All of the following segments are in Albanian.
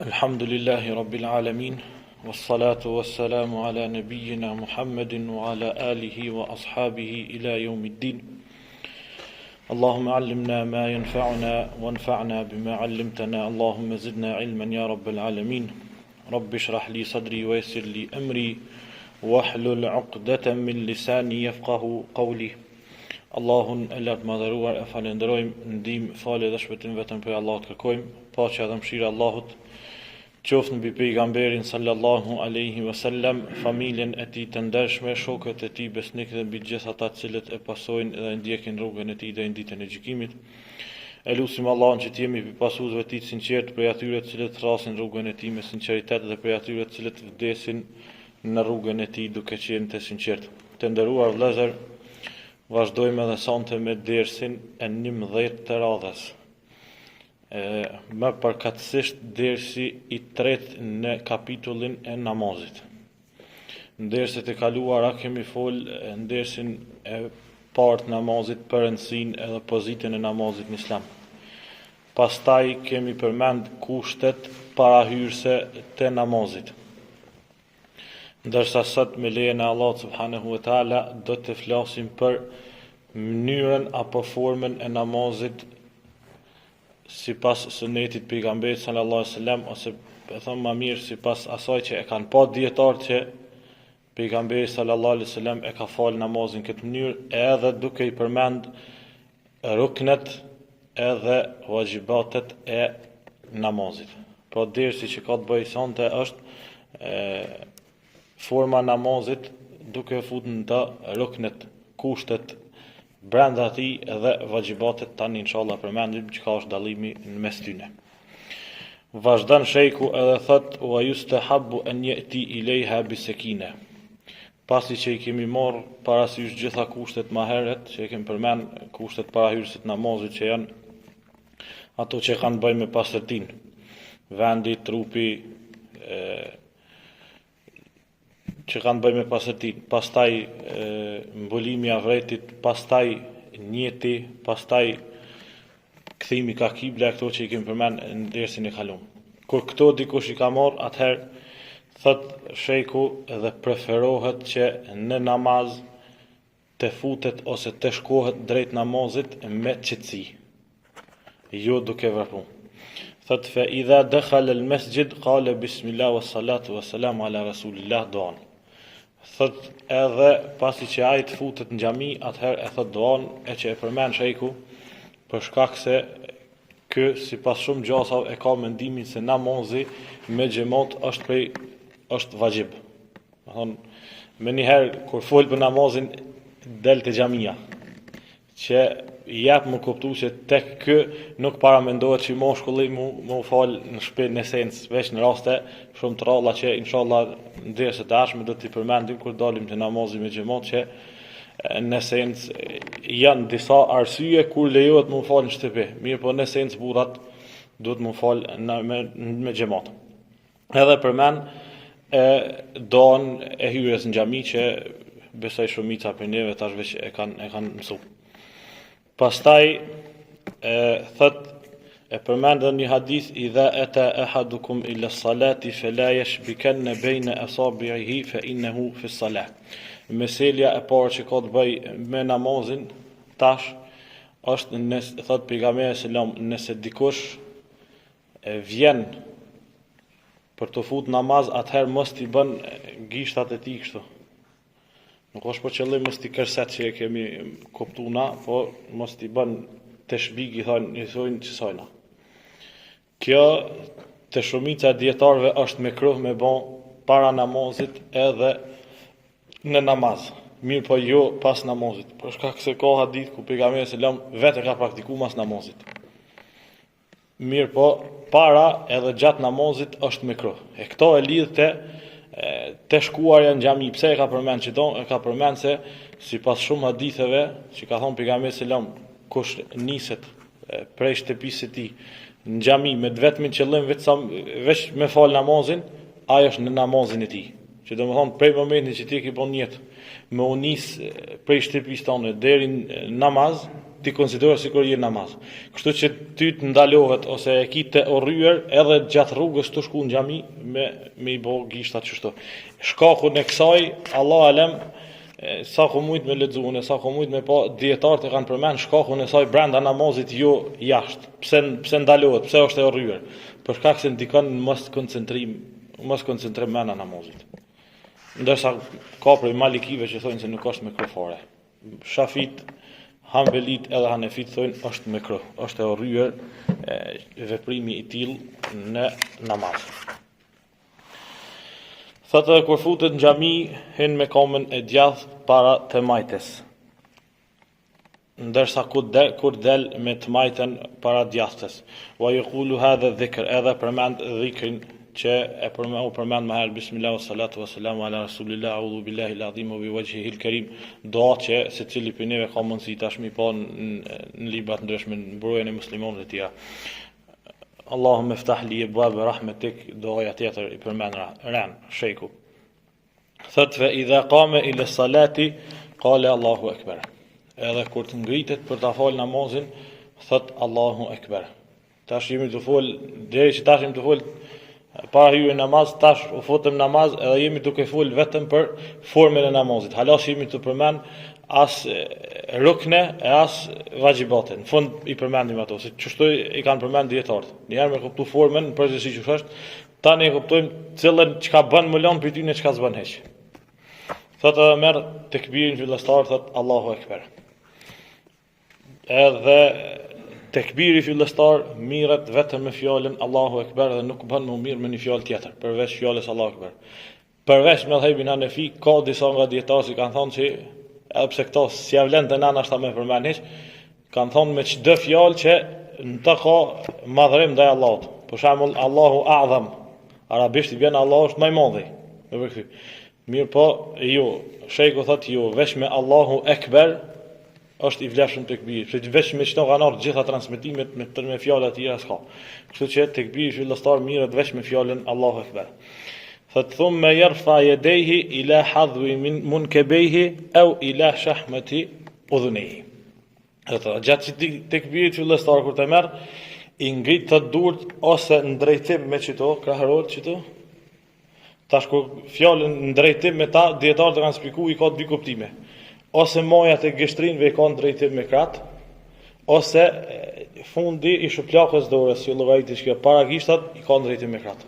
Alhamdulillahi Rabbil Alamin, wassalatu wassalamu ala nabiyyina Muhammadin wa ala alihi wa ashabihi ila yawmiddin. Allahumma allimna ma yanfa'una wanfa'na bima 'allamtana. Allahumma zidna ilman ya Rabbal Alamin. Rabbi shrah li sadri wa yassir li amri wahlul 'uqdatan min lisani yafqahu qawli. Allahun e lartë madhëruar e falenderojmë, ndihmë, falë dhe shpëtim vetëm për Allahut kërkojmë, paqja dhe mëshira e Allahut qoftë mbi pejgamberin sallallahu alaihi wasallam, familjen e tij të ndershme, shokët e tij besnik dhe mbi gjithë ata të cilët e pasojnë dhe ndjekin rrugën e tij deri në ditën e gjykimit. E lutim Allahun që të jemi pasuesve të tij të sinqertë, prej atyre të cilët thrasin rrugën e tij me sinqeritet dhe prej atyre të cilët vdesin në rrugën e tij duke qenë të sinqertë. Të nderuar vëllezër, vazhdojmë edhe sonte me dersin e 11 të radhës. Më përkatësisht dersi i tretë në kapitullin e namazit. Në derset e kaluara kemi fol në dersin e parë të namazit për rëndësinë edhe pozitën e namazit në Islam. Pastaj kemi përmend kushtet parahyrëse të namazit. Ndërsa sot me lejen e Allahut subhanahu wa taala do të flasim për mënyrën apo formën e namazit sipas sunetit pejgamberit sallallahu alaihi wasallam, ose e them më mirë sipas asaj që e kanë pa dietar që pejgamberi sallallahu alaihi wasallam e ka fal namazin këtë mënyrë, edhe duke i përmend ruknet edhe vajibatet e namazit. Pra dersi që ka të bëjë sonte është forma namazit duke futur në të ruknet, kushtet brenda ti edhe vajibatet, tani inshallah përmendim çka është dallimi në mes tyre. Vazhdon shejku edhe thot wa yustahabu an yati ilayha bisakina. Pasi që i kemi marrë parasysh gjitha kushtet më herët, që i kemi përmend kushtet parahyrësit namazit që janë ato që kanë bëjmë me pastërtinë, vendi, trupi, që kanë bëjmë me pastërtinë, pastaj mbulimi i avretit, pastaj njeti, pastaj kthimi ka kibla, këto që i kemi përmend në dersin e kaluar. Kur këto dikush i ka marrë, atëherë thot shejku edhe preferohet që në namaz të futet ose të shkohet drejt namazit me qetësi, jo duke vrapur. Thot fa idha dakhala al masjid qala bismillah was salatu was salam ala rasulillah duan. Thot edhe pasi që ai të futet në xhami, atëherë e thot duan e që e përmend shejku, për shkak se ky sipas shumë gjasave e ka mendimin se namazi me xhamat është vajib. Do thon më një herë kur fol për namazin del te xhamia, që jap më kuptu që tek kë nuk paramendohet që moshkulli mu fal në shtëpi në esencë, veç në raste shumë të ralla që inshallah në derset e ardhshme do t'i përmendim kur dalim te namazi me xhamat, që në esencë janë disa arsye kur lejohet mu fal në shtëpi. Mirë, po në esencë burrat duhet mu fal me xhamat. Edhe përmend don e hyrjes në xhami, që besoj shumica për neve tash veç e kanë mësuar. Pastaj thot e përmend një hadith, idha ata ahadukum ila salati fala yashbikanna bayna asabihi fa innahu fi salah. Meselja e parë që ka të bëj me namazin tash është thot pejgamberi selam, nëse dikush vjen për të fut namaz, atëherë mos t'i bën gishtat e tij kështu. Nuk është për qëllim mos t'i kërset që e kemi kuptuna, po mos t'i bën të shbig, i thonë qësojna. Kjo të shumica dietarëve është mekruh me bon para namazit edhe në namaz. Mirë, po jo pas namazit, për shkak se ka hadith ku pejgamberi selam vetë ka praktikuar mas namazit. Mirë, po para edhe gjatë namazit është mekruh. E këto e lidh te shkuarja në xhami. Pse e ka përmend që e ka përmend se sipas shumë haditheve që ka thënë pejgamberi selam, kush niset prej shtëpisë së tij në xhami me vetmin qëllim veç me fal namazin, ai është në namazin e tij. Që do më thonë prej momentin që ti ke bon jetë me unis prej shtëpisë tonë deri në namaz, ti konsiderohet sikur je namaz. Kështu që ty të ndalohet ose e ki të orryer edhe gjatë rrugës të shku në xhami me i bë gishtat kështu. Shkakun e kësaj, Allah alem, sa ku mujt me lexuën, sa ku mujt me pa dietarët e kanë përmend shkakun e saj brenda namazit jo jashtë. Pse ndalohet, pse është e orryer? Për shkak se ndikon mos koncentrim me namazit. Ndërsa ka prej malikive që thonë se nuk është me fare. Shafit, Hanbelit edhe Hanefit thonë është me është e orryer veprimi i tillë në namaz. Thotë kur futet në xhami hin me kamën e djathtë para të majtes. Ndërsa kur del me të majten para djathtës. Wa yaqulu hadha dhikr, edhe përmend dhikrin që u përmend më herë bismillah wa salatu wa salamu ala rasulillah a'udhu billahi al-azim wa bi wajhihi al-karim, doa që secili prej neve ka mundësi tashmi pa në libra të ndryshme në mbrojtjen e muslimanëve të tjerë. Allahumma iftah li abwab rahmatik, doja tjetër i përmend ran shejku. Thot fa idha qama ila salati qala Allahu akbar. Edhe kur të ngritet për ta fal namazin, thot Allahu akbar. Tash jemi të fol deri që tash jemi të fol para hyrje namaz, tash u futëm namaz edhe jemi duke fol vetëm për formën e namazit. Halas jemi të përmend as rukne e as vajibate. Në fund i përmendim ato, se çështoj i kanë përmend dietarët. Njëherë me kuptu formën, përgjithësi që është, tani e kuptojmë cilën çka bën më lon për ty në çka s'bën hiç. Thotë merr tekbirin fillestar, thot Allahu akbar. Edhe tekbiri fillestar mirët vetëm me fjalën Allahu akbar dhe nuk bën më mirë me një fjalë tjetër përveç fjalës Allahu akbar. Përveç mëdhëbin Hanefi ka disa nga dietarë që kanë thonë se edhe pse këto si ja vlen të nana ashta me përmend hiç, kanë thonë me çdo fjalë që në të ka madhërim ndaj Allahut. Për shembull Allahu a'zam, arabisht i vjen Allahu është më i madhi. Mirë po, jo, shejku thotë jo, veç me Allahu akbar është i vlefshëm tekbiri, sepse veç me çdo kanë ardhur gjitha transmetimet me fjalë të tjera s'ka. Kështu që tekbiri fillestar mirët veç me fjalën Allahu akbar. Thot thumma yarfa yadayhi ila hadwi min munkabeyhi aw ila shahmati udhunihi. Gjatë tekbirit fillestar kur të merr, i ngrit të durt ose në drejtim me çito, krahëror çito. Tash kur fjalën në drejtim me ta dietarët kanë shpjeguar i ka dy kuptime. Ose majat e gështrinëve kanë drejtim me krat, ose fundi i shuplakës dorës, që llogaritet që para gishtat i kanë drejtim me krat.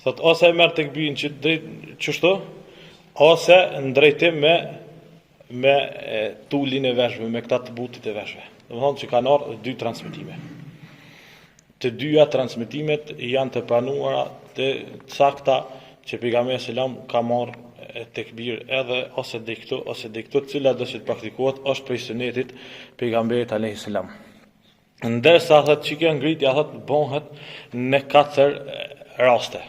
Thot ose e merr tekbirin që drejt çështo, ose në drejtim me tulin e veshëve, me këta të butit e veshëve. Domethënë që kanë ardhur dy transmetime. Të dyja transmetimet janë të pranuara të sakta që pejgamberi selam ka marrë tekbir edhe ose dhe këto cila do të praktikohet është prej sunetit pejgamberit alayhis salam. Ndërsa thotë që kjo ngritja thotë bëhet në 4 raste.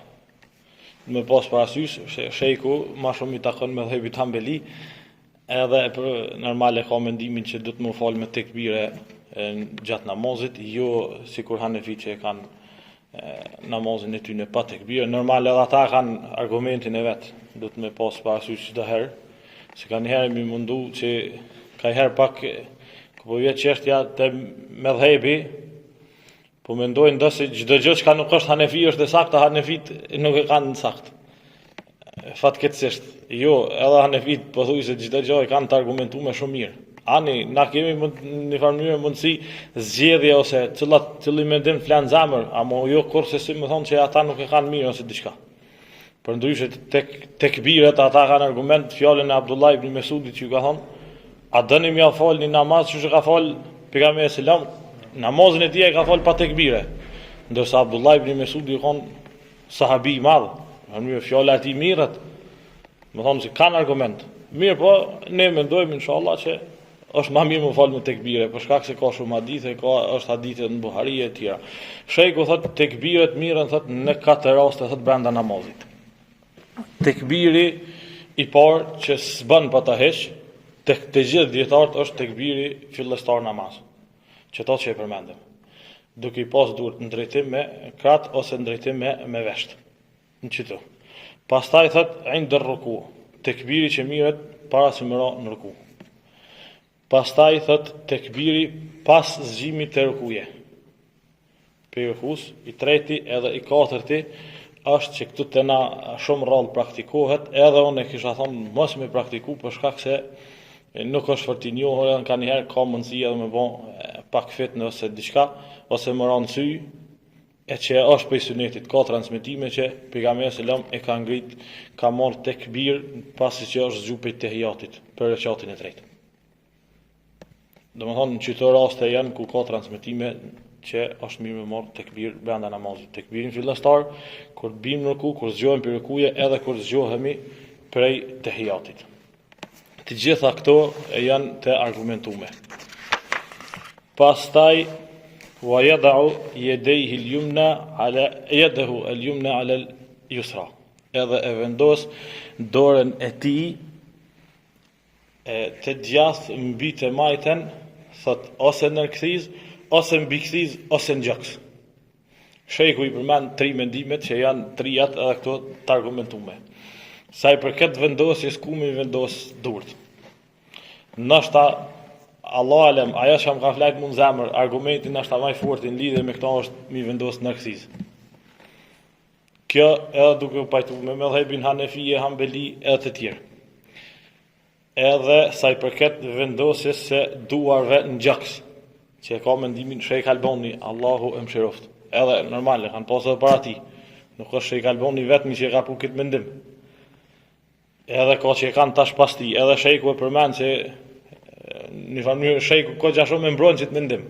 Me pas parasysh se shejku më shumë i takon me dhëbit Hanbeli, edhe për normale ka mendimin që do të më fal me tekbire gjatë namazit, jo sikur Hanefi që e kanë namazin e tyre pa tekbir. Normal edhe ata kanë argumentin e vet, do të më pas parasysh çdo herë, se kanë herë më mundu që ka herë pak po vjet çështja te medhhebi, po mendojnë ndosë çdo gjë që nuk është Hanefi është e saktë, Hanefit nuk e kanë saktë. Fatkeqësisht, jo, edhe Hanefit po thuaj se çdo gjë e kanë të argumentuar më shumë mirë. Ani, na kemi në farë mënyrë mundësi zgjedhje ose cili mendim flan zemër, ama jo kurse si më thonë që ata nuk e kanë mirë ose diçka. Për ndryshe tekbiret ata kanë argument fjalën e Abdullah ibn Mesudit që ka thonë, a dëni mja fal një namaz që ka fal pejgamberi selam, namazin e tij ka fal pa tekbire. Ndërsa Abdullah ibn Mesudi ka thonë sahabi i madh, në fjala e tij mirët, më thonë se kanë argument. Mirë po, ne mendojmë inshallah që është më mirë më fal me tekbire, për shkak se ka shumë hadithe, është hadithe në Buhari e tjera. Shejku thotë tekbiret mirën thotë në 4 raste thotë brenda namazit. Tekbiri i parë që s'bën pa ta heq, tek të gjithë dietarët është tekbiri fillestar namaz. Që to që e përmendëm. Duke i pas duhet në drejtim me krat ose në drejtim me vesht. Në çito. Pastaj thot inda ruku, tekbiri që mirët para se më ra në ruku. Pastaj thot tekbiri pas zgjimit të rukuje. Për rukus, i treti edhe i katërti është që këtu të na shumë rrallë praktikohet, edhe unë e kisha thonë mos me praktiku për shkak se nuk është fort i njohur, edhe ka njëherë ka mundësi edhe me bon pak fitnë ose diçka, ose më ranë sy, e që është për sunetit, ka transmitime që pejgamberi selam e ka ngrit, ka marrë tekbir pasi që është zgjupit të hijatit për rekatin e tretë. Domethënë në çdo raste janë ku ka transmitime që është mirë me marrë tekbir brenda namazit. Tekbirin fillestar kur bim në ruku, kur zgjohemi për rukuje, edhe kur zgjohemi prej të hijatit. Të gjitha këto janë të argumentume. Pastaj ويضع يديه اليمنى على يده اليمنى على اليسرى. Edhe e vendos dorën e tij të djathtë mbi të majten, thot ose në kthiz, ose mbi kthiz, ose në gjaks. Sheku i përmend 3 mendimet që janë trijat edhe këto të argumentume. Sa i përket vendosjes ku mi vendos durt. Ndoshta Allah alem, ajo që më ka flajt mund zemër, argumentin është më i fortë në lidhje me këto është mi vendos në kthiz. Kjo edhe duke u pajtu me mëdhëbin Hanefije, Hambeli edhe të tjerë. Edhe sa i përket vendosjes se duarve në gjaks, që ka mendimin Sheikh Albani, Allahu e mëshiroft. Edhe normale kanë pasur para ti. Nuk është Sheikh Albani vetëm që ka pu këtë mendim. Edhe ka që kanë tash pas ti, edhe Sheiku e përmend se në familje Sheiku ka gjashtë me mbron që të mendim,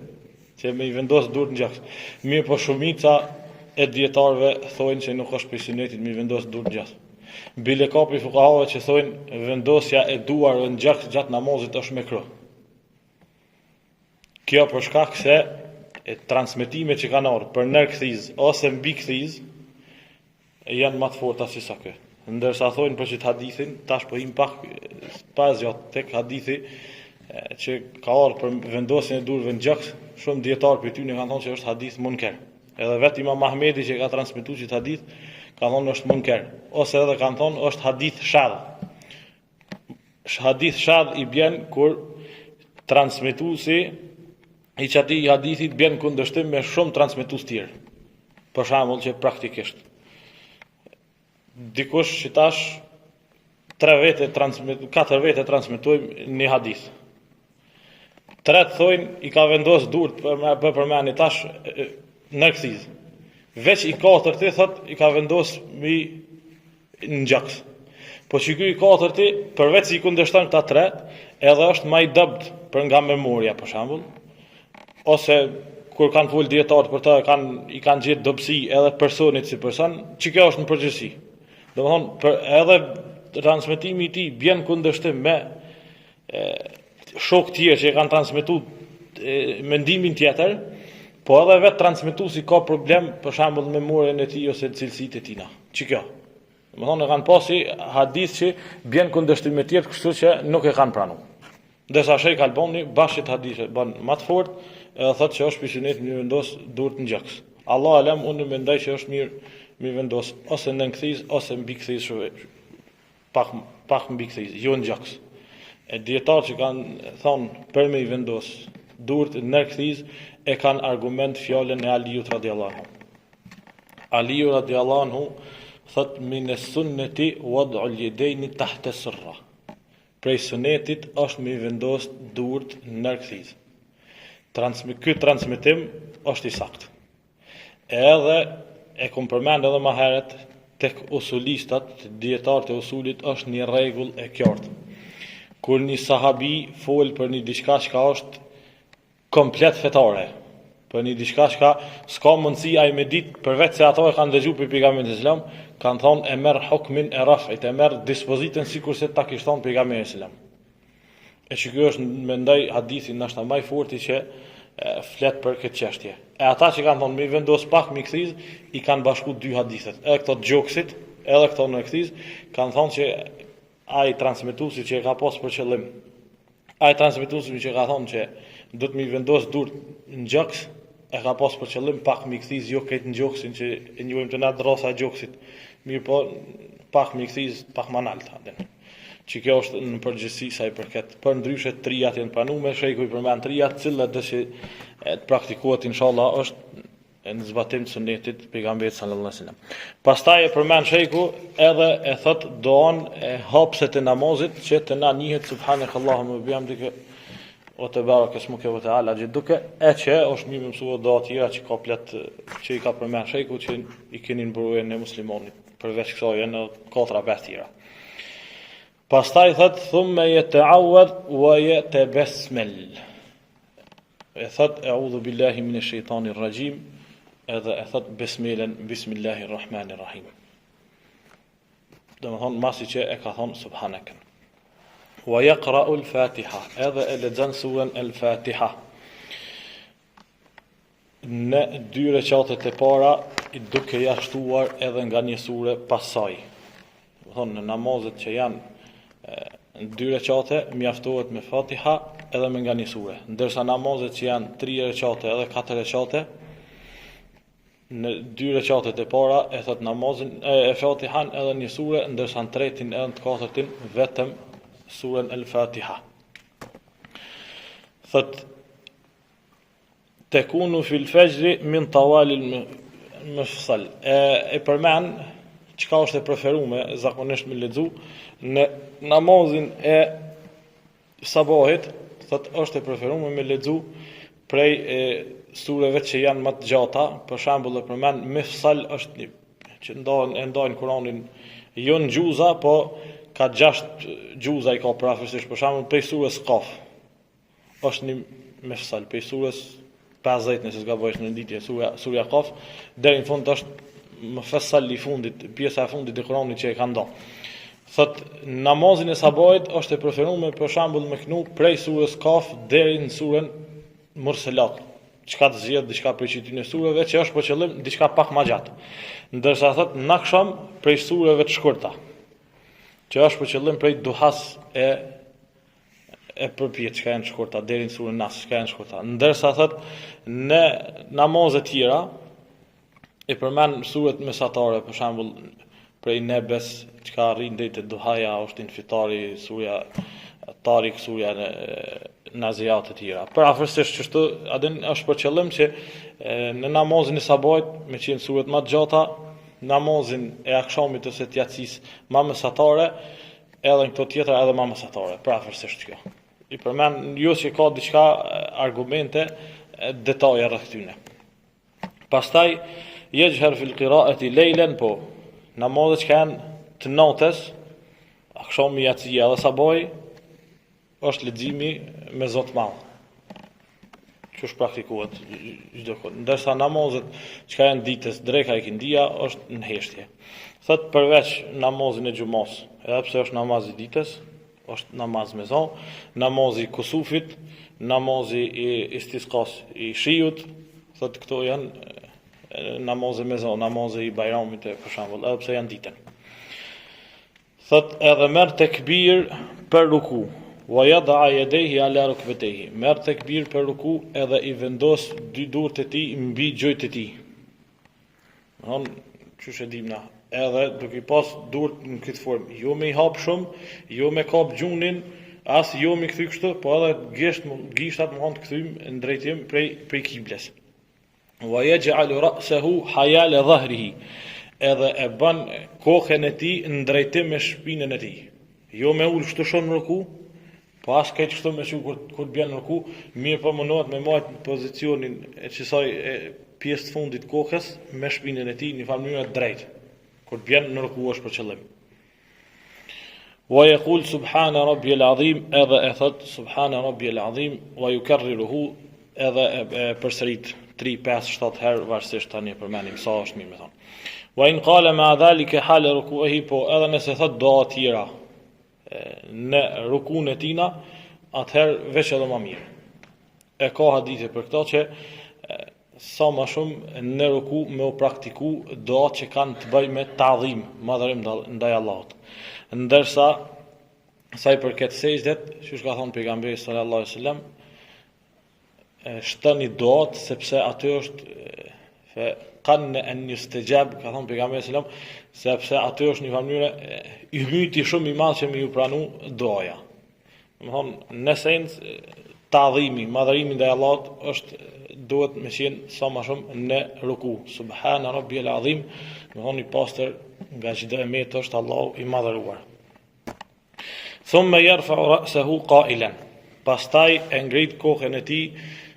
që me i vendos durt në gjaks. Mirë po shumica e dietarëve thonë se nuk është për sunetit me i vendos durt në gjaks. Bile ka për fuqahave që thonë vendosja e duarve në gjaks gjatë namazit është mekruh. Kjo për shkak se transmetimet që kanë ardhur për nër kthiz ose mbi kthiz janë më të forta se sa kjo. Ndërsa thonë për çit hadithin, tash po im pak pas gjatë tek hadithi që ka ardhur për vendosjen e durve në gjaks, shumë dietar për ty ne kanë thonë se është hadith munker. Edhe vetë Imam Ahmedi që ka transmetuar çit hadith ka thonë është munker, ose edhe kanë thonë është hadith shadh. Hadith shadh i bjen kur transmetuesi i çati hadithit bjen kundërshtim me shumë transmetues tjerë. Për shembull që praktikisht dikush që tash 4 vete transmetojmë një hadith. 3 thonë i ka vendos durt për përmendni tash në kthiz. Veç i 4 thot i ka vendos mi në gjaks. Po që ky i 4 përveç se i kundërshton këta 3, edhe është më i dobt për nga memoria për shembull. Ose kur kanë fol dietar për të i kanë gjetë dobësi edhe personit si person, që kjo është në përgjithësi. Domthonë edhe transmetimi i tij bjen kundërshtim me shok tjerë që kanë transmetuar mendimin tjetër, po edhe vetë transmetuesi ka problem për shembull me memorien e tij ose cilësitë e tina. Që kjo. Domthonë kanë pasi hadith që bjen kundërshtim me tjetër, kështu që nuk e kanë pranuar. Ndërsa Sheikh Albani bashkët hadithe bën më të fortë, edhe thotë që është pisynet mi vendos durt në gjaks. Allah alem, unë mendoj që është mirë mi vendos ose në kthiz ose mbi kthiz, pak mbi kthiz, jo në gjaks. E dietarë që kanë thonë për me i vendos durt në kthiz e kanë argument fjalën e Aliut radhiyallahu anhu. Aliu radhiyallahu anhu thot min as-sunnati wad'u al-yadayn tahta as-sirra. Prej sunetit është me vendos durt në kthiz. Ky transmetim është i saktë. Edhe e kom përmend edhe më herët tek usulistat, dietarët e usulit është një rregull e qartë. Kur një sahabi fol për një diçka që është komplet fetare, për një diçka që s'ka mundësi ai me ditë përveç se ato e kanë dëgjuar për pejgamberin islam, kanë thonë e merr hukmin e raf'it, e merr dispozitën sikurse ta kishte thonë pejgamberi islam. E që kjo është mendoj hadithin ndoshta më i fortë që flet për këtë çështje. E ata që kanë thonë me vendos pak me kthiz, i kanë bashkuar 2 hadithet. Edhe këto gjoksit, edhe këto në kthiz, kanë thonë që ai transmetuesi që e ka pas për qëllim, ai transmetuesi që ka thonë që do të mi vendos durt në gjaks, e ka pas për qëllim pak mi kthiz jo këtë në gjoksin që e njohim të na drosa e gjoksit. Mirë po pak mi kthiz pak më lart atë. Që kjo është në përgjithësi sa i përket. Për ndryshe trijat janë pranuar, sheku i përmend trijat, cilat dëshë të praktikohet inshallah është në zbatim të sunetit pejgamberit sallallahu alaihi wasallam. Pastaj e përmend sheku edhe e thot doan e hapset e namazit që të na njihet subhanakallahumma wa bihamdika wa tabaraka ismuka wa ta'ala jadduka, e që është një mësuar do të tjera që ka plot që i ka përmend sheku që i keni në burën e muslimanit. Përveç kësaj janë 4-5 tjera. Pastaj thot thumma yata'awwad wa yatabasmal. E thot a'udhu billahi minash shaitanir rajim, edhe e thot bismillahirrahmanirrahim. Domethënë masi që e ka thon subhanak. Wa yaqra'u al-Fatiha, edhe e lexon surën al-Fatiha. Në 2 rekatet e para i duke jashtuar edhe nga një sure pas saj. Domethënë në namazet që janë në 2 rekate mjaftohet me Fatiha edhe me nga një sure. Ndërsa namazet që janë 3 rekate edhe 4 rekate në 2 rekatet e para e thot namazin e Fatihan edhe një sure, ndërsa në 3-tin edhe në 4-tin vetëm surën al-Fatiha. Thot tekunu fil fajri min tawali al-mufsal. E përmend çka është e preferuar zakonisht me lexu në namazin e sabahit, thot është e preferuar me lexu prej sureve që janë më të gjata, për shembull e përmend mufsal është një që ndajnë Kur'anin jo në gjuza, po ka 6 gjuza i ka prafërsisht, për shembull prej surës Qaf. Është një mufsal prej surës 50 nëse s'gabojsh në ditje surja Qaf, deri në fund është mufassal i fundit, pjesa e fundit e Kur'anit që e ka nda. Thot namazin e sabahit është e preferuar për shembull me knu prej surës Qaf deri në surën Mursalat. Çka të zgjedh diçka prej çitin e sureve që është për qëllim diçka pak më gjatë. Ndërsa thot në akşam prej sureve të shkurta, që është për qëllim prej duhas e përpjet që janë shkurta deri në surën Nas, që janë shkurta. Ndërsa thot në namazet tjera e përmend suret mesatare, për shembull prej Nebes, që ka arrin deri te duhaja, është infitari, surja Tarik, surja Naziat e tjera. Për afërsisht çështu, adin është për qëllim që në namazin e sabahit, me qenë suret më të gjata, namazin e akşamit ose të yatsis më mesatare, edhe në këto tjetra edhe më mesatare. Për afërsisht kjo. I përmend jo se ka diçka argumente detaje rreth tyre. Pastaj yajhar fil qira'ati laylan, po namazet që janë të natës, akşami, yatsia dhe sabahi, është leximi me Zot madh. Që është praktikohet çdo kohë. Ndërsa namazet që janë ditës, dreka e kindia është në heshtje. Thot përveç namazin e xumas, edhe pse është namazi ditës, është namaz me zon, namazi kusufit, namazi i istisqas i shiut, thot këto janë namazet me zon, namazi i bajramit për shembull, edhe pse janë ditën. Thot edhe merr tekbir për ruku. Wa yad'a yadayhi ala rukbatayhi. Merr tekbir për ruku edhe i vendos 2 durët e tij mbi gjojtë e tij. Çush e dim na, edhe duke i pas durët në këtë formë, jo me i hap shumë, jo me kap gjunin, as jo me kthy kështu, po edhe gishtat më kanë të kthym në drejtim prej kibles. Wa yaj'alu ra'sahu hayala dhahrihi. Edhe e bën kokën e tij në drejtim me shpinën e tij. Jo me ul kështu shumë në ruku, po as këtë kështu me kur bjen në ruku, mirë po mundohet me majt pozicionin e qësaj pjesë të fundit kokës me shpinën e tij në mënyrë të drejtë. Kur bjen në ruku është për qëllim. Wa yaqul subhana rabbiyal azim, edhe e thot subhana rabbiyal azim, wa yukarriruhu, edhe e përsërit 3, 5, 7 herë varësisht tani përmendim sa është mirë me thon. Wa in qala ma dhalika hala ruku'ihi, po edhe nëse thot do të tjera në rukun e tina, atëherë veç edhe më mirë. E ka hadithe për këto që sa më shumë në ruku me u praktiku doat që kanë të bëj me ta'dhim, madhërim ndaj Allahut. Ndërsa sa i përket sejdët, që ka thonë pejgamberi sallallahu alaihi wasallam, shtoni duat, sepse aty është kanë an yustajab, ka thënë pejgamberi sallallahu alajhi wasallam, sepse aty është një mënyrë ymyti shumë i madh që më ju pranu doja. Domthonë në esencë ta'dhimi, madhërimi ndaj Allahut është duhet me qenë sa më shumë në ruku. Subhana rabbiyal azim, domthonë i pastër nga çdo emet është Allahu i madhëruar. Thumma yarfa'u ra'sahu qa'ilan. Pastaj e ngrit kokën e tij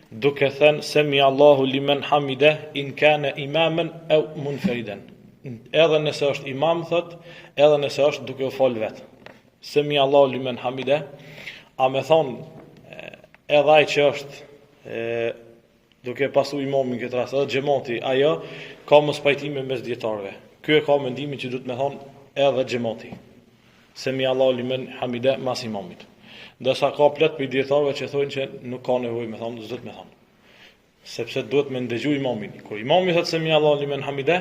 duke thënë semi Allahu liman hamida in kana imaman aw munfaridan. Edhe nëse është imam thot, edhe nëse është duke u fol vet. Semi Allahu liman hamida, a me thon edhe ai që është duke pasu imamin këtë rast, edhe xhamati, ajo ka mos pajtime mes dietarëve. Ky e ka mendimin që duhet me thon edhe xhamati. Semi Allahu liman hamida mas imamit. Ndërsa ka plot për dietarëve që thonë që nuk ka nevojë me thonë, s'do të me thonë. Sepse duhet me ndëgju imamin. Kur imami thot semi Allahu liman hamida,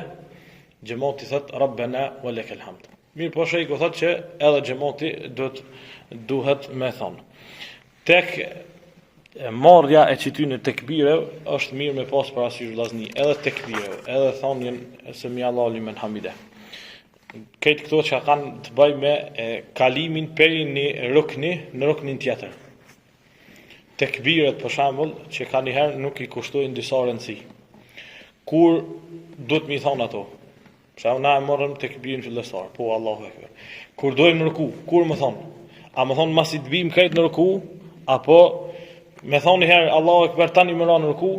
xhamati thot rabbana wa lakal hamd. Mirë po shejku thot që edhe xhamati duhet me thonë. Tek marrja e çitynë tekbire është mirë me pas parasysh vllazni, edhe tekbire, edhe thonjen semi Allahu liman hamida. Këtë këto që kanë të bëj me kalimin peri një rukni në ruknin tjetër. Tekbiret për shembull që ka njëherë nuk i kushtojnë disa rëndësi. Kur duhet mi thonë ato? Për shembull na e morëm tekbirin fillestar, po Allahu ekber. Kur dojmë në ruku, kur më thonë? A më thonë masi të bim këtë në ruku, apo me thonë njëherë Allahu ekber tani më ra në ruku?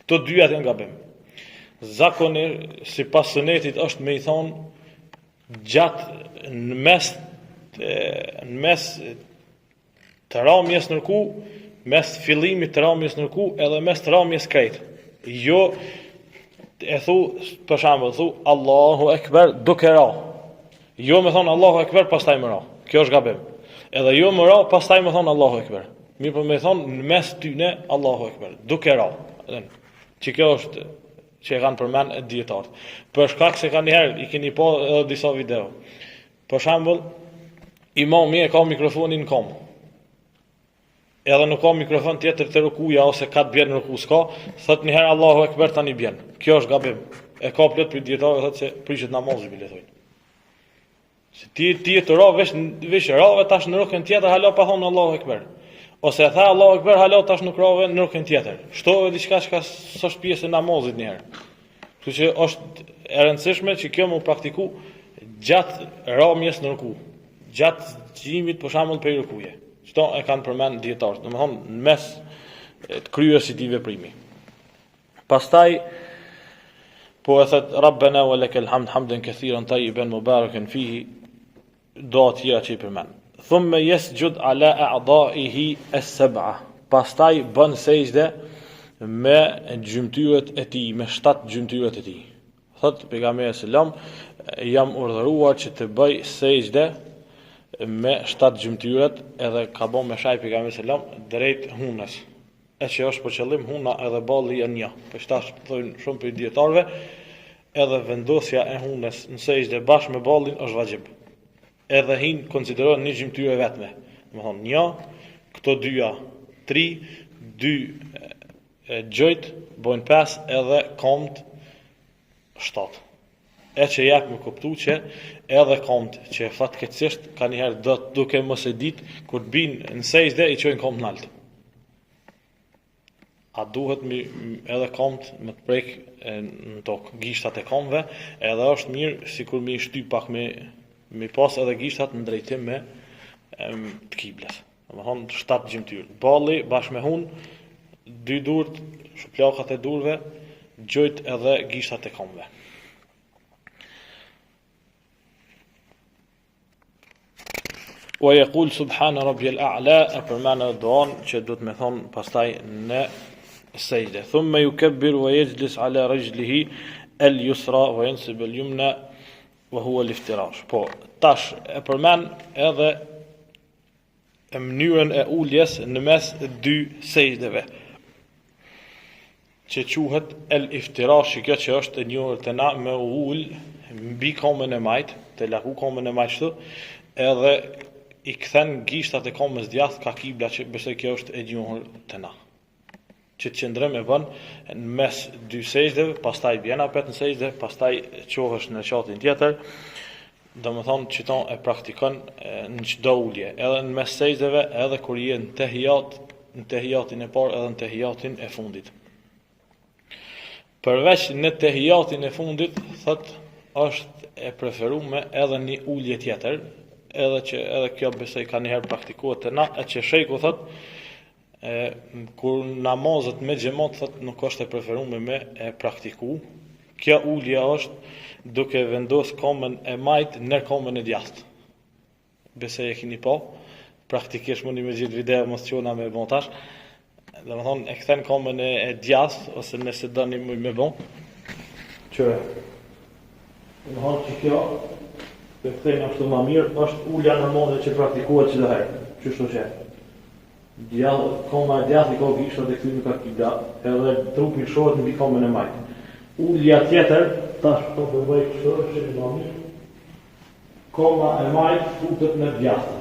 Këto dyja janë gabim. Zakonisht sipas sunetit është me i thonë gjatë në mes të ramjes në ruku, mes fillimit të ramjes në ruku, edhe mes të ramjes krejt. Jo e thu, për shembull, thu Allahu Ekber duke ra. Jo me thonë Allahu Ekber pastaj më ra. Kjo është gabim. Edhe jo më ra pastaj më thonë Allahu Ekber. Mirë po me thonë në mes tyne Allahu Ekber duke ra. Që kjo është që e kanë përmend dietarët. Për shkak se kanë njëherë i keni pa edhe disa video. Për shembull, imami e ka mikrofonin në kom. Edhe nuk ka mikrofon tjetër te rukuja ose ka të bjen në ruku s'ka, thot njëherë Allahu Ekber tani bjen. Kjo është gabim. E ka plot për dietarët thotë se prishet namazi bile thonë. Se ti të ra vesh rave tash në rukën tjetër hala pa thonë Allahu Ekber. Ose tha Allahu Ekber hala tash nuk rave në rukën tjetër. Shtove diçka që s'është pjesë e namazit një herë. Kështu që është e rëndësishme që kjo më praktiku gjatë ramjes në ruku, gjatë gjimit për shembull për rukuje. Çto e kanë përmend dietarët, domethënë në mes të kryesit i veprimi. Pastaj po e thot Rabbana wa lakal hamd hamdan kathiran tayyiban mubarakan fihi, do të tjera që i përmend. Thumma yasjud ala a'da'ihi as-sab'a. Pastaj bën sejdë me gjymtyrët e tij, me 7 gjymtyrët e tij. Thot pejgamberi sallam, jam urdhëruar që të bëj sejdë me 7 gjymtyrët, edhe ka bën me shaj pejgamberi sallam drejt hunës. E që është për qëllim huna edhe balli janë një. Për shtash thonë shumë për dietarëve, edhe vendosja e hunës në sejdë bashkë me ballin është vajib. Edhe hin konsiderohet një gjymtyrë vetme. Domethënë një, këto dyja 3, 2 gjojt bojnë 5 edhe komt 7. E që jap me kuptu që edhe komt që fatkeqësisht ka njëherë do të duke mos e ditë kur të binë në sejdë i çojnë komt nalt. A duhet edhe komt me të prek në tokë gishtat e komve, edhe është mirë sikur mi shtyp pak me pas edhe gishtat në drejtim me të kiblës. Domethënë 7 gjymtyr. Balli bashkë me hun, 2 durt, shplakat e durve, gjojt edhe gishtat e komve. Wa yaqul subhana rabbiyal a'la, përmend duan që duhet me thon pastaj në sejdë. Thumma yukabbir wa yajlis ala rijlihi al-yusra wa yansib al-yumna wa huwa al-iftirash. Po, tash e përmend edhe mënyrën e uljes në mes 2 sejdëve, që quhet el-iftirash, kjo që është e njohur te na me ul mbi komën e majt, te laku komën e majt kështu, edhe i kthen gishtat e komës djathtë ka kibla, që besoj kjo është e njohur te na. që të qëndrëm e bën në mes dy sejdëve, pastaj bjen apet në sejdë, pastaj qohesh në qatin tjetër. Domethënë që ton e praktikon në çdo ulje, edhe në mes sejdëve, edhe kur je në tehijatin e parë, edhe në tehijatin e fundit. Përveç në tehijatin e fundit, thot është e preferuar edhe një ulje tjetër, edhe kjo besoj ka njëherë praktikuar te na, që shejku thot kur namazet me xhamat thot nuk është e preferuar me e praktiku. Kjo ulje është duke vendos komën e majt në komën e djathtë. Besoj e keni pa, praktikisht mundi me gjithë video mos qona me bon tash. Domethënë e kthen komën e djathtë ose nëse doni me bon. Që domethënë që kjo të kthen ashtu më mirë është ulja normale që praktikohet çdo herë. Kështu që koma e djathtë ka gishtat e këtij nuk ka kibla, edhe trupi shohet mbi komën e majt. Ulja tjetër, tash po bëj kështu, që më mirë. Koma e majt futet në djathtë.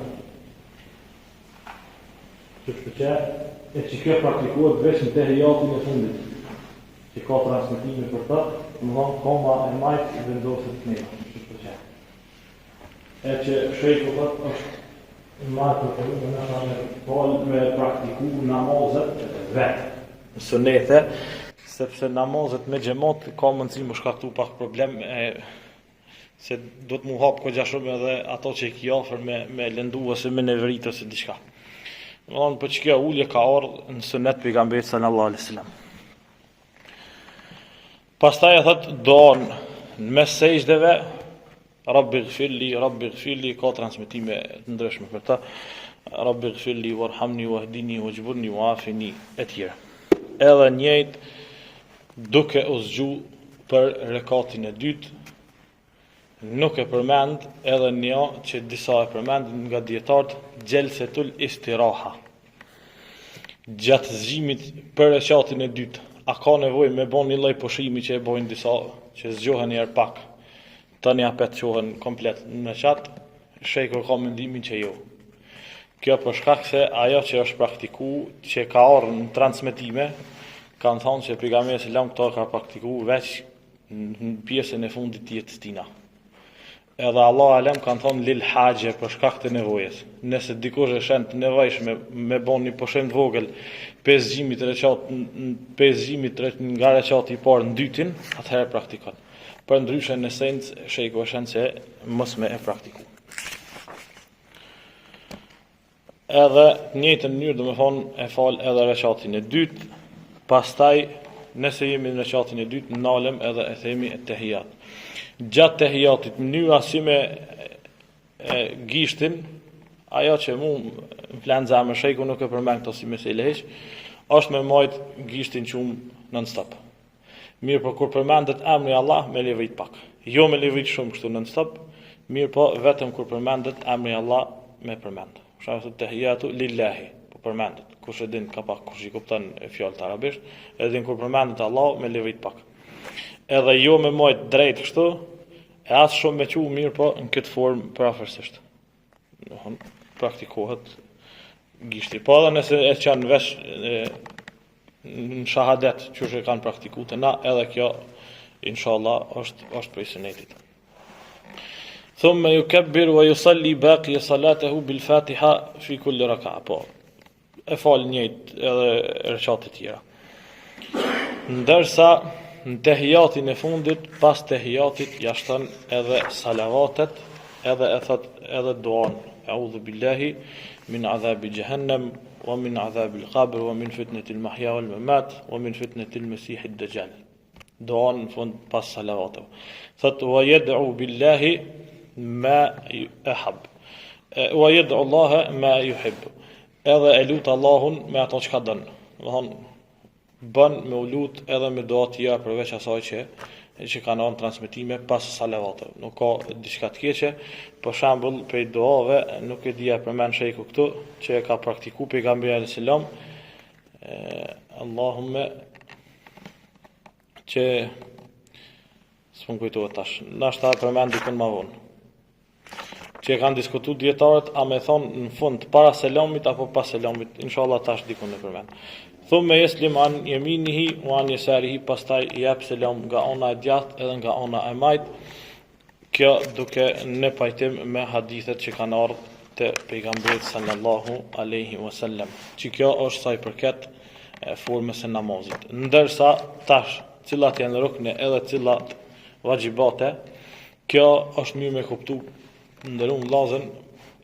Kështu që e që kjo praktikohet veç në tehijatin e fundit, që ka transmetime për të, domethënë koma e majt vendoset në një. Kështu që e që shejku thot është marrë për me praktiku namazet vetë, sunete, sepse namazet me xhamat ka mundësi më shkaktu pak problem, se do të mu hap kogja shumë edhe ato që i ki afër me lëndu ose me nevrit ose diçka. Domethënë për që kjo ulje ka ardhur në sunet pejgamberit sallallahu alaihi wasallam. Pastaj e thot doan në mes sejdëve Rabbi gfirli, ka transmetime të ndryshme për ta. Rabbi gfirli, warhamni, wahdini, wajburni, waafini, e tjera. Edhe njëjt duke u zgju për rekatin e dytë, nuk e përmend edhe një që disa e përmend nga dietarët gjelsetul istiraha. Gjatë zgjimit për rekatin e dytë, a ka nevojë me bën një lloj pushimi që e bojnë disa që zgjohen një herë pak? Tani apet qohen komplet në qatë, shejku ka mendimin që jo. Kjo për shkak se ajo që është praktiku, që ka ardhur në transmetime, kanë thonë që pejgamberi selam këto ka praktiku veç në pjesën e fundit të jetës tina. Edhe Allah alem kanë thonë lil haxhe për shkak të nevojës. Nëse dikush e shen të nevojshme me bon një pushim të vogël, 5 gjimit nga recati i parë në dytin, atëherë praktikon. Për ndryshe në sens, shejku e shenë që mos me e praktiku. Edhe njëjtën mënyrë do me thonë e fal edhe rekatin e dytë, pastaj nëse jemi në rekatin e dytë, nalem edhe e themi e tehijat. Gjatë tehijatit, mënyra si me gishtin, ajo që mu në plan zamë shejku nuk e përmend këto si mesele heq, është me majt gishtin qumë non-stop. Mirë po kur përmendet emri Allah me levrit pak. Jo me levrit shumë kështu non-stop, mirë po vetëm kur përmendet emri Allah me përmend. Shahatu tahiyatu lillahi, po përmendet. Kush e din ka pak, kush i kupton fjalët arabisht, e din kur përmendet Allah me levrit pak. Edhe jo me majt drejt kështu, e as shumë me qu mirë po në këtë formë prafërsisht. Praktikohet gishti. Po edhe nëse e qanë vesh në shahadet që e kanë praktiku të na, edhe kjo inshallah është prej sunetit. Thumë ju kebbir wa yusalli baqi salatehu bil fatiha fi kulli raka. Po e fal njëjt edhe rekatet tjera. Ndërsa në tehijatin e fundit, pas tehijatit jashton edhe salavatet, edhe e thot edhe duan. A'udhu billahi min adhabi jahannam wa min adhabi al-qabr wa min fitnati al-mahya wal-mamat wa min fitnati al-masih ad-dajjal. Duan në fund pas salavatet. Thot wa yad'u billahi ma ahab. Wa yad'u Allah ma yuhib. Edhe e lut Allahun me ato çka don. Domthon bën me u lut edhe me doa tjera përveç asaj që kanë në transmetime pas salavateve. Nuk ka diçka të keqe, për shembull prej duave nuk e dia përmend shejku këtu që e ka praktiku pejgamberi alayhis salam, Allahumma që s'm kujtohet tash. Nashta përmend dikon më vonë. Që e kanë diskutuar dietarët a me thon në fund para selamit apo pas selamit, inshallah tash dikun e përmend. Thumme yeslim an yaminihi wa an yasarihi, pastaj jap selam nga ana e djathtë edhe nga ana e majtë. Kjo duke në pajtim me hadithet që kanë ardhur te pejgamberi sallallahu alaihi wasallam. Që kjo është sa i përket formës e namazit. Ndërsa tash cilat janë rukne edhe cilat vajibate, kjo është mirë me kuptu ndërum vllazën,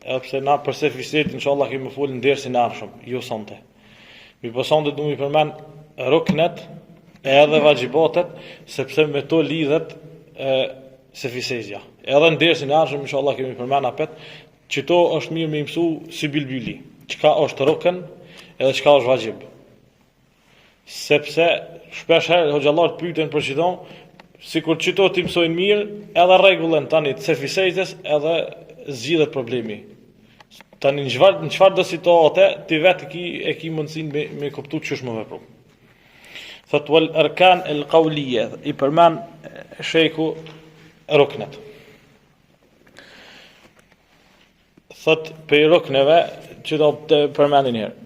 edhe pse na për sefisit inshallah kemi fol në dersin e ardhshëm, jo sonte. Mi sonte do mi përmend ruknet edhe vajibatet, sepse me to lidhet sefisezja. Edhe në dersin e ardhshëm inshallah kemi përmend apet, që to është mirë me mësu si bilbyli, çka është rukn edhe çka është vajib. Sepse shpesh herë hoxhallar pyeten për çdo, sikur çito ti mësojnë mirë, edhe rregullën tani të sefisezjes edhe zgjidhet problemi. Tani në çfarë do situate ti vetë e ki mundësinë me kuptu ç'është më vepru. Thot wal arkan al qawliya, i përmend sheku ruknet. Thot për rukneve që do të përmendin një herë.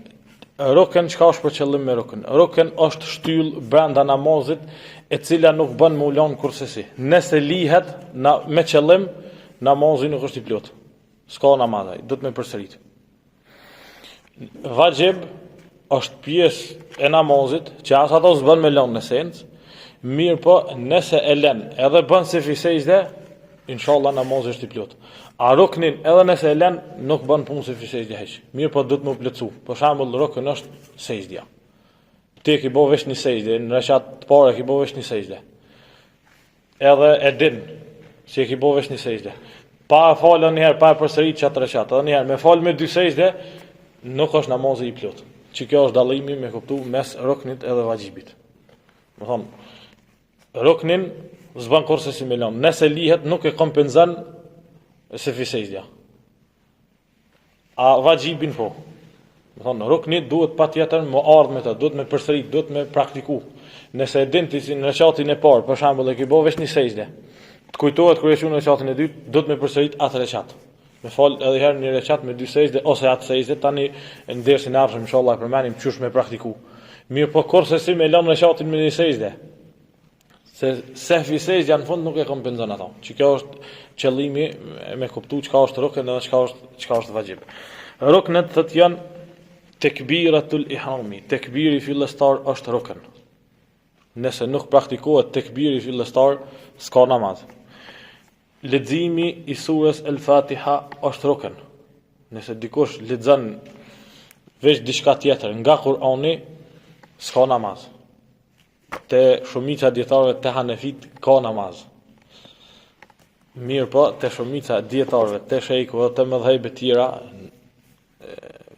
Rukn çka është për qëllim me rukn? Rukn është shtyllë brenda namazit e cila nuk bën me ulon kursesi. Nëse lihet me qëllim, namazi nuk është i plot. S'ka namaz, do të me përsërit. Vajib është pjesë e namazit që as ato s'bën me lënë në sens, mirë po nëse e lën edhe bën sefisejde, inshallah namazi është i plot. A ruknin edhe nëse e lën nuk bën punë sefisejde hiç. Mirë po do të më plotsu. Për shembull rukn është sejdja. Ti ke bëu vesh një sejdë, në rekat të parë ke bëu vesh një sejdë. Edhe e din se ke bëu vesh një sejdë. Pa falën një herë, pa përsërit çatë rekat, edhe një herë me fal me dy sejdë, nuk është namazi i plot. Që kjo është dallimi me kuptu mes ruknit edhe vajibit. Do thon, ruknin s'bën kurse si me lëm. Nëse lihet nuk e kompenzon sefisejja. A vajibin po. Do thon, rukni duhet patjetër më ardh me të, duhet me përsërit, duhet me praktiku. Nëse e din ti si në rekatin e parë, për shembull, e ke bëu vesh një sejdë, të kujtohet kur e shon në rekatin e dytë, do të me përsërit atë rekat. Me fal edhe herë një rekat me dy sejdë ose atë sejdë, tani në dersin e ardhshëm inshallah e përmendim çysh me praktiku. Mirë po kurse si me lëm rekatin me një sejdë. Se sefisejja në fund nuk e kompenzon ato. Që kjo është qëllimi me kuptu çka është rukn edhe çka është vajib. Ruknet thotë janë tekbiratul ihrami. Tekbiri fillestar është rukn. Nëse nuk praktikohet tekbiri fillestar, s'ka namaz. Leximi i surës El-Fatiha është rukn. Nëse dikush lexon veç diçka tjetër nga Kur'ani, s'ka namaz. Te shumica dietarëve te Hanefit ka namaz. Mirë po, te shumica dietarëve te shejku dhe te mëdhëbe tjera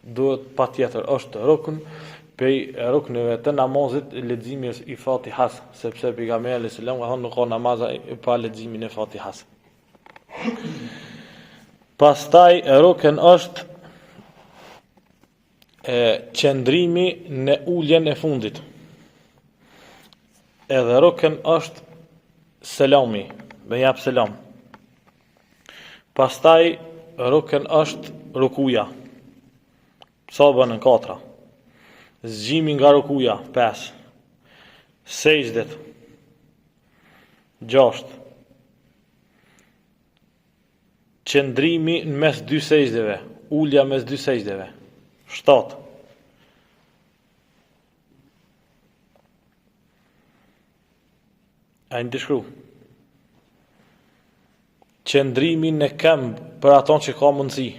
duhet patjetër është rukn. Pej rukneve të namazit leximi i Fatihas, sepse pejgamberi sallallahu alaihi wasallam nuk ka namaz pa leximin e Fatihas. Pastaj rukn është qëndrimi në uljen e fundit. Edhe rukn është selami, me jap selam. Pastaj rukn është rukuja. Sa bën në 4. Zgjimi nga rukuja 5. Sejdët 6. Qëndrimi në mes dy sejdëve, ulja mes dy sejdëve 7. A në të shkru? Qëndrimi në këmbë për aton që ka mundësi,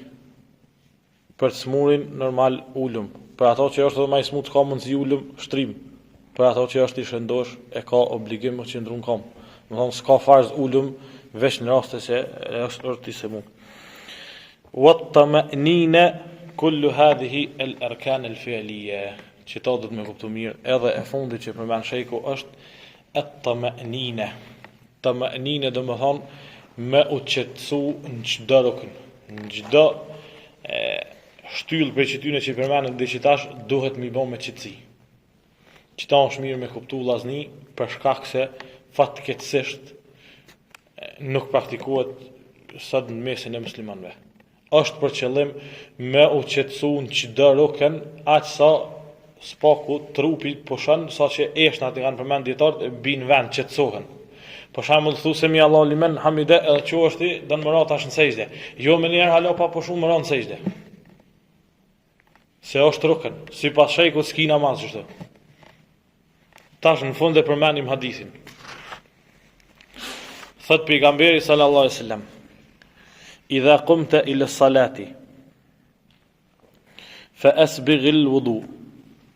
për të smurin normal ulum, për ato që është edhe më i smut ka mundësi ulum shtrim, për ato që është i shëndosh e ka obligim të qëndron kom. Do thonë s'ka farz ulum veç në raste se është i smut. Wa tama'nina kullu hadhihi al-arkan al-fi'liyya. Që to do të më kuptoj mirë, edhe e fundit që përmend sheku është at-tama'nina. Tama'nina do të thonë me u qetësu në çdo rukn, në çdo shtyllë për qytyne që i përmenën dhe që tash duhet mi bon me qëtësi. Qëta është mirë me kuptu lazni për shkak se fatkeqësisht nuk praktikohet sot në mesin e muslimanëve. Është për qëllim me u qetësu në çdo rukn aq sa spaku trupi pushon saqë eshnat e kanë përmend dietarët bin vend qetësohen. Për shembull thu se mi Allahu limen hamide edhe qoshti don më ra tash në sejdë. Jo më njëherë hala pa pushu më ra në sejdë. Se është rukën, sipas shejkut s'ki namaz kështu. Tash në fund e përmendim hadithin. Thot pejgamberi sallallahu alaihi wasallam: "Idha qumta ila salati fa asbigh al-wudu."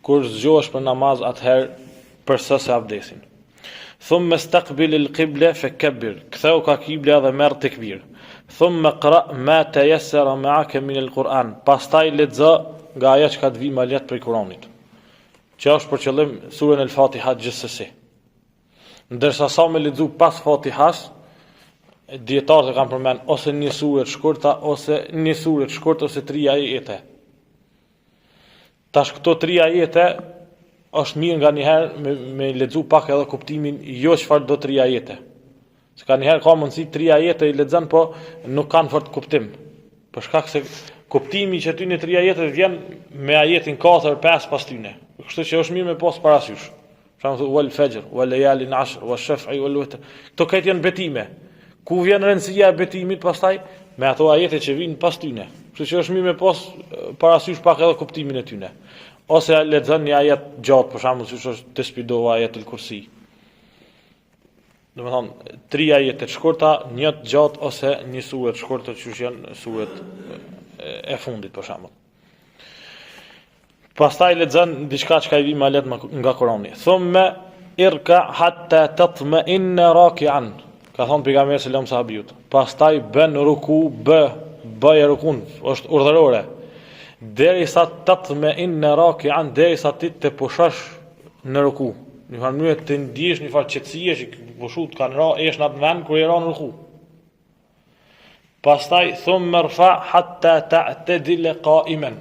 Kur zgjohesh për namaz atëherë përsëri abdesin. Thumma istaqbil al-qibla fakabbir. Ktheu ka kibla dhe merr tekbir. Thumma qra ma tayassara ma'aka min al-Quran. Pastaj lexo nga ajo që ka të vi më lehtë prej Kuranit. Që është për qëllim surën al-Fatiha gjithsesi. Ndërsa sa me lexu pas Fatihas, dietarët e kanë përmend ose një sure të shkurta ose një sure të shkurtë ose 3 ajete. Tash këto 3 ajete është mirë nga njëherë me lexu pak edhe kuptimin jo çfarë do 3 ajete. Se ka njëherë ka mundësi 3 ajete i lexon po nuk kanë fort kuptim. Për shkak se kuptimi që ty në 3 ajete vjen me ajetin 4-5 pas tyne. Kështu që është mirë me pas parasysh. Pra më thë, wal fajr, wal layalin ashr, wal shaf'i wal witr. Këto këtë janë betime. Ku vjen rëndësia e betimit pastaj? Me ato ajete që vinë pas tyne. Kështu që është mirë me pas parasysh pak edhe kuptimin e tyne. Ose lexon një ajet gjatë, për shembull, siç është Tespidova ajetul Kursi. Domethënë 3 ajete të shkurta, një të gjatë ose një sure të shkurtër që janë suret e fundit për shembull. Pastaj lexon diçka që ka i vi më lehtë nga Kurani. Thumma irka hatta tatma'inna raki'an. Ka thënë pejgamberi sallallahu alaihi wasallam sahabijut. Pastaj bën ruku, bëj rukun, është urdhërore. Derisa tatma'inna raki'an, derisa ti të pushosh në ruku. Në mënyrë të ndihesh një farë qetësie që pushut kanë ra eshnat në vend kur i ra në ruku. Pastaj thumma rfa hatta ta'tadil qa'iman.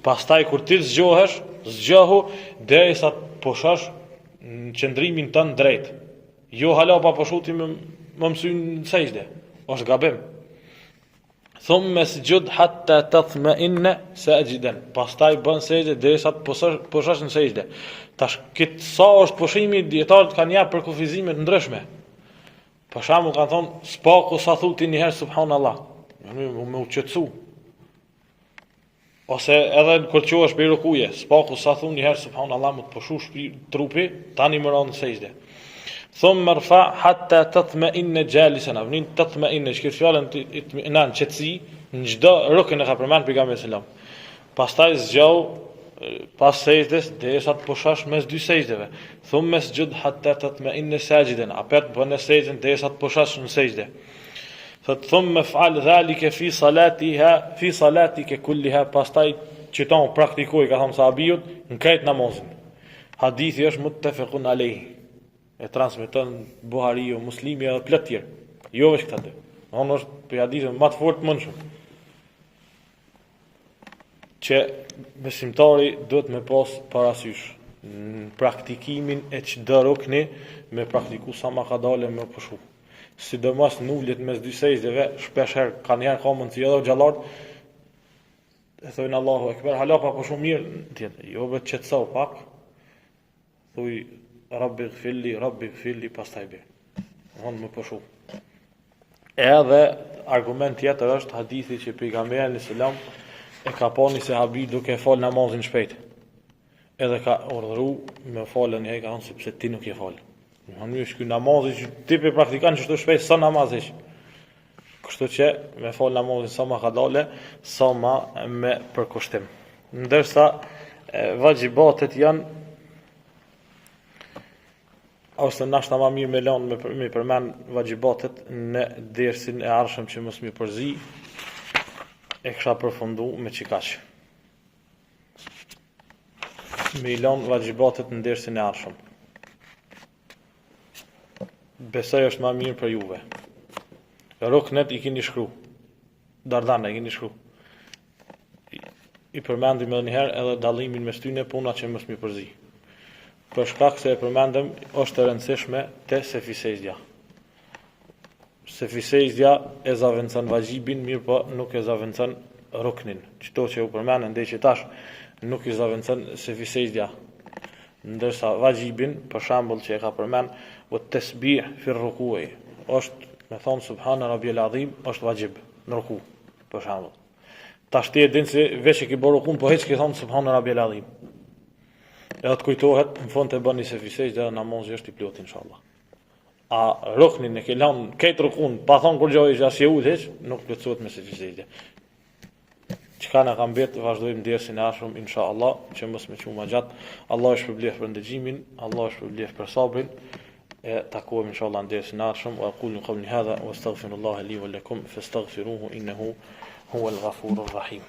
Pastaj kur ti zgjohu derisa të pushosh në qëndrimin tënd drejt. Jo hala pa pushuti më mësyn në sejdë. Është gabim. Thumma sujud hatta tatma'inna sajidan. Pastaj bën sejdë derisa të pushosh në sejdë. Tash këtë sa është pushimi dietarët kanë jap për kufizime të ndryshme. Për shembull kanë thonë spaku sa thuti një herë subhanallah. Me u qetësu. Ose edhe kur qohesh për rukuje, spaku sa thon një herë subhanallah më të pushush trupi, tani më ran në sejdë. Thumma rfa hatta tatma'inna jalisan. Avnin tatma'inna, shkurt fjalën itminan, qetësi, në çdo rukën e ka përmend pejgamberi sallallahu alajhi wasallam. Pastaj zgjau pas sejdës derisa të pushosh mes dy sejdëve. Thumma sujud hatta tatma'inna sajidan. Apet bën sejdën derisa të pushosh në sejdë. Thumma fa'al dhalika fi salatika kulliha. Pastaj qëton praktikoj ka thënë sahabijut në krejt namazin. Hadithi është muttafaqun alayh. E transmeton Buhariu, Muslimi edhe plot tjerë. Jo vetëm këta dy. Domthonë është për hadithin më të fortë mundshëm. Që besimtari duhet me pas parasysh në praktikimin e çdo rukni me praktiku sa ma ka dalë me pushu. Sidomos në uljet mes dy sejdëve, shpesh herë kanë herë ka mundësi edhe xhallart e thonë Allahu Ekber, hala pa pushu mirë tjetër. Jo vetë qetësau pak. Thuj Rabbi gfirli pastaj be. Von më pushu. Edhe argument tjetër është hadithi që pejgamberi sallallahu alajhi wasallam e ka poni se habi duke fal namazin shpejt. Edhe ka urdhëru me falën e ka thonë sepse ti nuk e fal. Në mënyrë që ky namazi që ti pe praktikon çdo shpejt sa namazi. Kështu që me fal namazin sa më ka dalë, sa më me përkushtim. Ndërsa vajibatet janë ose nashta më mirë me lanë me përmend vajibatet në dersin e arshëm që mos më përzi. E kësha përfundu me qikaq. Me ilon vajibatet në dersin e arshëm. Besoj është ma mirë për juve. Ruknet i keni shkru. Dardana i keni shkru. I përmendim edhe njëherë edhe dallimin mes tyne puna që mos mi përzi. Për shkak se e përmendem është e rëndësishme te sefisejdja. Sefisejdja e zaventson vajibin, mirë po nuk e zaventson ruknin. Çto që u përmendën deri që tash nuk i zaventson se sejdja. Ndërsa vajibin, për shembull që e ka përmend, u tasbih fi ruku'i, është me thon subhana rabbiyal azim, është vajib në ruku, për shembull. Tash ti e din se veç e ke bërë rukun, po hiç ke thon subhana rabbiyal azim. Edhe të kujtohet, në fund të bëni se sejdja, namazi është i plot inshallah. A ruknin e ke lënë këtë rukun, pa thon kur gjoj as je ulësh, nuk plotësohet me sejdja. Çka na ka mbet, vazhdojmë dersin e ardhshëm inshallah, që mos më shumë gjatë. Allah është shpërblyef për ndëgjimin, Allah është shpërblyef për sabrin. E takohemi inshallah në dersin e ardhshëm. Wa aqulu qawli hadha wastaghfirullaha li wa lakum fastaghfiruhu innahu huwal ghafurur rahim.